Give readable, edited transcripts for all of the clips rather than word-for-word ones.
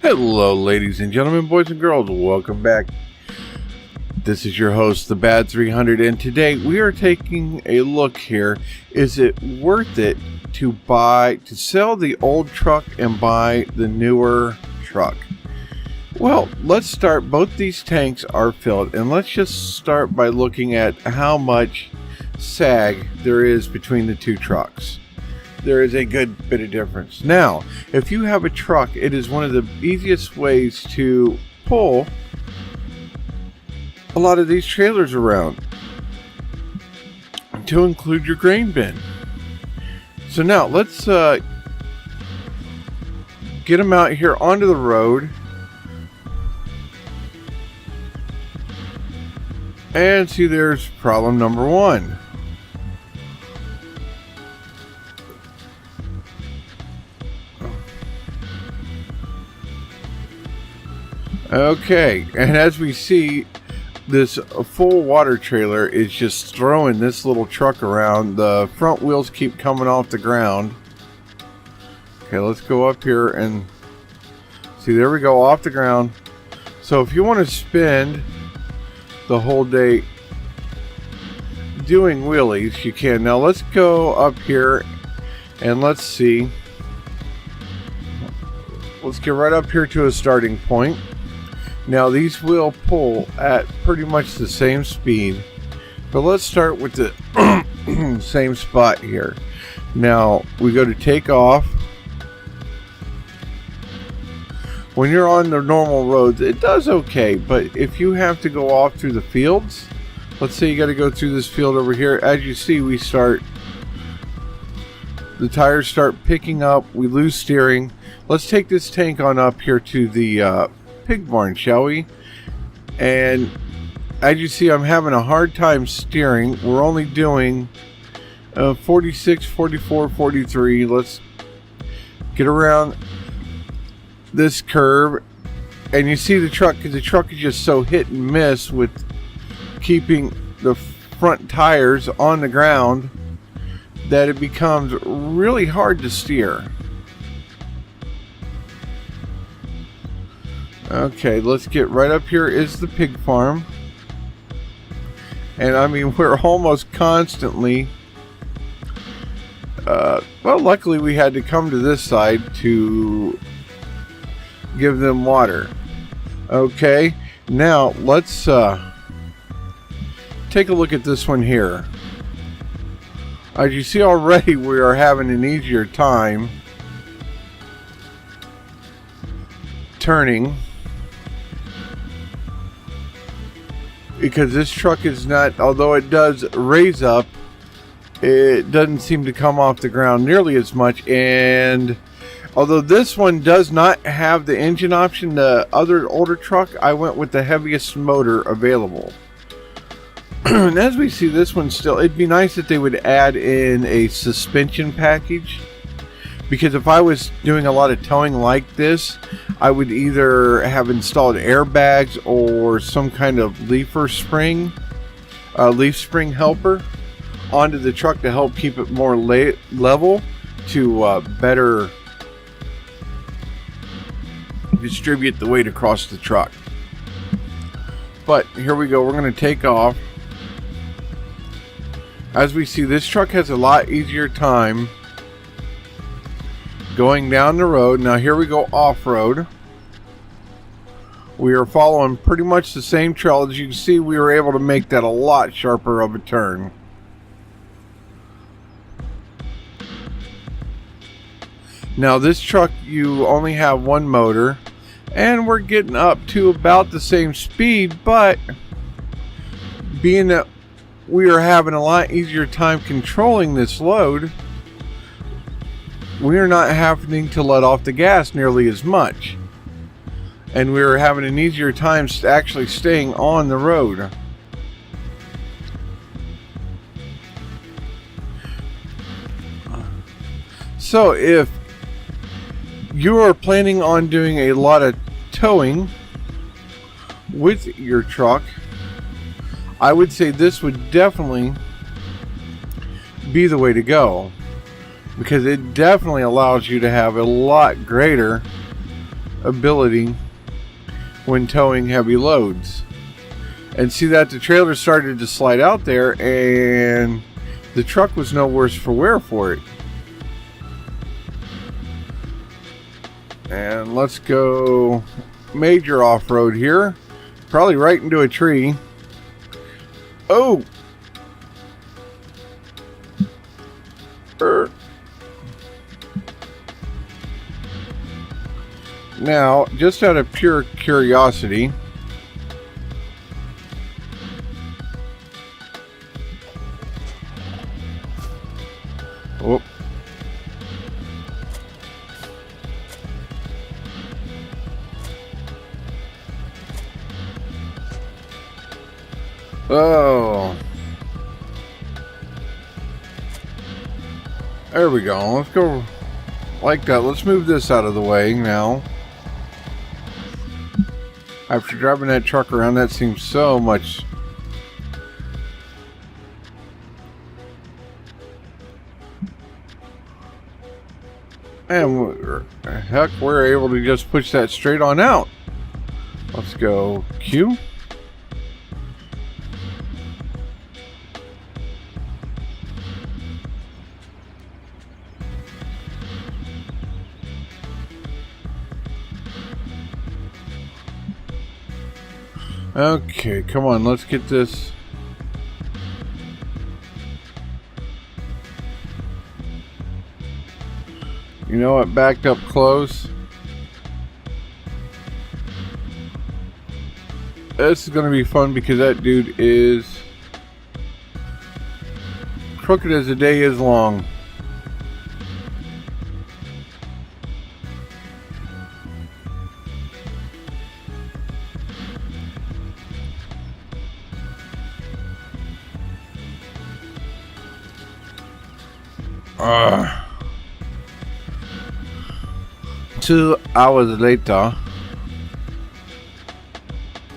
Hello, ladies and gentlemen, boys and girls. Welcome back. This is your host, the Bad 300, and today we are taking a look here. Is it worth it to sell the old truck and buy the newer truck? Well, let's start. Both these tanks are filled, and let's just start by looking at how much sag there is between the two trucks. There is a good bit of difference. Now, if you have a truck, it is one of the easiest ways to pull a lot of these trailers around, to include your grain bin. So now let's get them out here onto the road and see. There's problem number one. Okay, and as we see, this full water trailer is just throwing this little truck around. The front wheels keep coming off the ground. Okay, let's go up here and see. There we go, off the ground. So if you want to spend the whole day doing wheelies, you can. Now let's go up here and let's see. Let's get right up here to a starting point. Now these will pull at pretty much the same speed, but let's start with the same spot here. Now we go to take off. When you're on the normal roads, it does okay, but if you have to go off through the fields, let's say you got to go through this field over here, as you see, the tires start picking up, we lose steering. Let's take this tank on up here to the pig barn, shall we? And as you see, I'm having a hard time steering. We're only doing 46, 44, 43. Let's get around this curve, and you see the truck, because the truck is just so hit and miss with keeping the front tires on the ground that it becomes really hard to steer. Okay, let's get right up here is the pig farm. And I mean, we're almost constantly well, luckily we had to come to this side to give them water. Okay, now let's take a look at this one here. As you see already, we are having an easier time turning, because this truck is not, although it does raise up, it doesn't seem to come off the ground nearly as much. And although this one does not have the engine option, the other older truck, I went with the heaviest motor available. And as we see, this one still, it'd be nice if they would add in a suspension package, because if I was doing a lot of towing like this, I would either have installed airbags or some kind of leaf spring helper onto the truck to help keep it more level, to better distribute the weight across the truck. But here we go, we're going to take off. As we see, this truck has a lot easier time going down the road. Now here we go off-road. We are following pretty much the same trail. As you can see, we were able to make that a lot sharper of a turn. Now this truck, you only have one motor, and we're getting up to about the same speed, but being that we are having a lot easier time controlling this load, we are not having to let off the gas nearly as much, and we are having an easier time actually staying on the road. So if you are planning on doing a lot of towing with your truck, I would say this would definitely be the way to go, because it definitely allows you to have a lot greater ability when towing heavy loads. And see that the trailer started to slide out there, and the truck was no worse for wear for it. And let's go major off-road here. Probably right into a tree. Oh! Now, just out of pure curiosity, whoop. Oh. There we go. Let's go like that. Let's move this out of the way now. After driving that truck around, that seems so much. And heck, we're able to just push that straight on out. Let's go Q. Okay, come on, let's get this. You know what, backed up close. This is going to be fun because that dude is crooked as the day is long. Two hours later.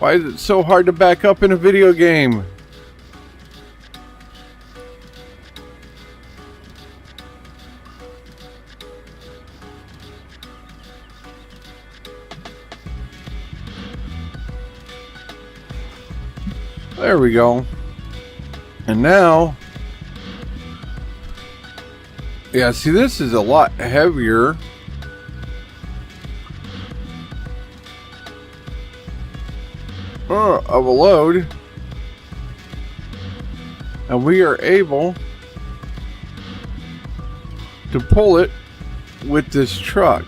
Why is it so hard to back up in a video game? There we go. And now, yeah, see, this is a lot heavier. Of a load, and we are able to pull it with this truck.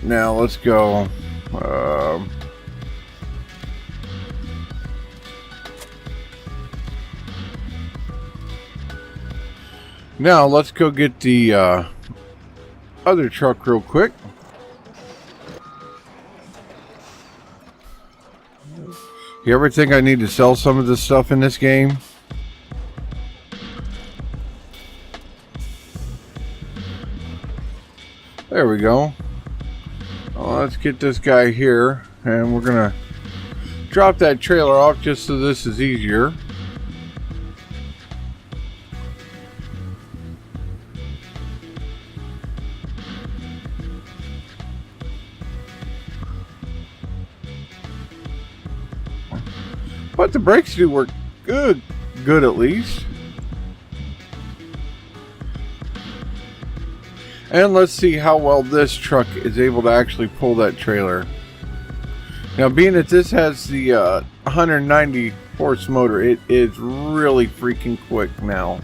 Now let's go. Now let's go get the other truck real quick. You ever think I need to sell some of this stuff in this game? There we go. Well, let's get this guy here, and we're gonna drop that trailer off just so this is easier. But the brakes do work good at least. And let's see how well this truck is able to actually pull that trailer. Now, being that this has the 190 horse motor, it is really freaking quick now.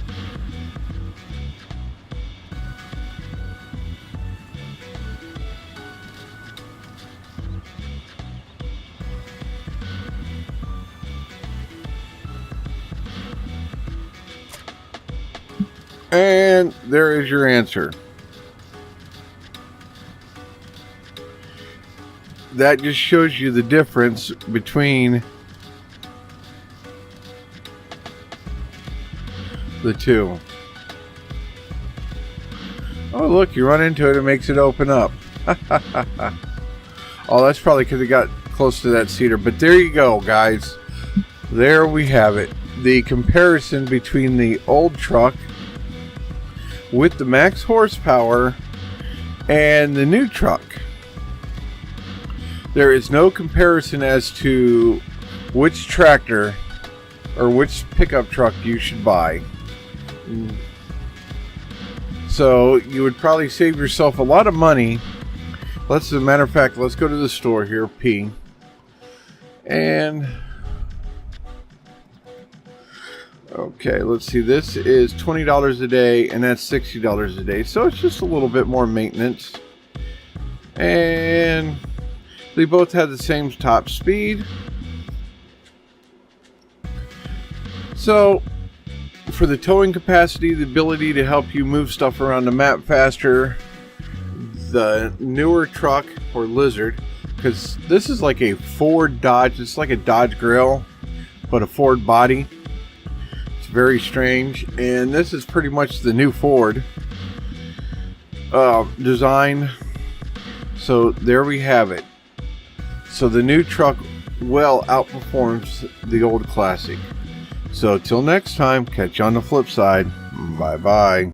And there is your answer. That just shows you the difference between the two. Oh, look, you run into it, it makes it open up. Oh, that's probably because it got close to that cedar. But there you go, guys. There we have it. The comparison between the old truck with the max horsepower and the new truck. there is no comparison as to which tractor or which pickup truck you should buy. So you would probably save yourself a lot of money. As a matter of fact, let's go to the store here, P. And okay, let's see. This is $20 a day, and that's $60 a day. So it's just a little bit more maintenance. And they both have the same top speed. So for the towing capacity, the ability to help you move stuff around the map faster, the newer truck, or Lizard, because this is like a Ford Dodge. It's like a Dodge grill, but a Ford body. It's very strange. And this is pretty much the new Ford design. So there we have it. So the new truck well outperforms the old classic. So till next time, catch you on the flip side. Bye bye.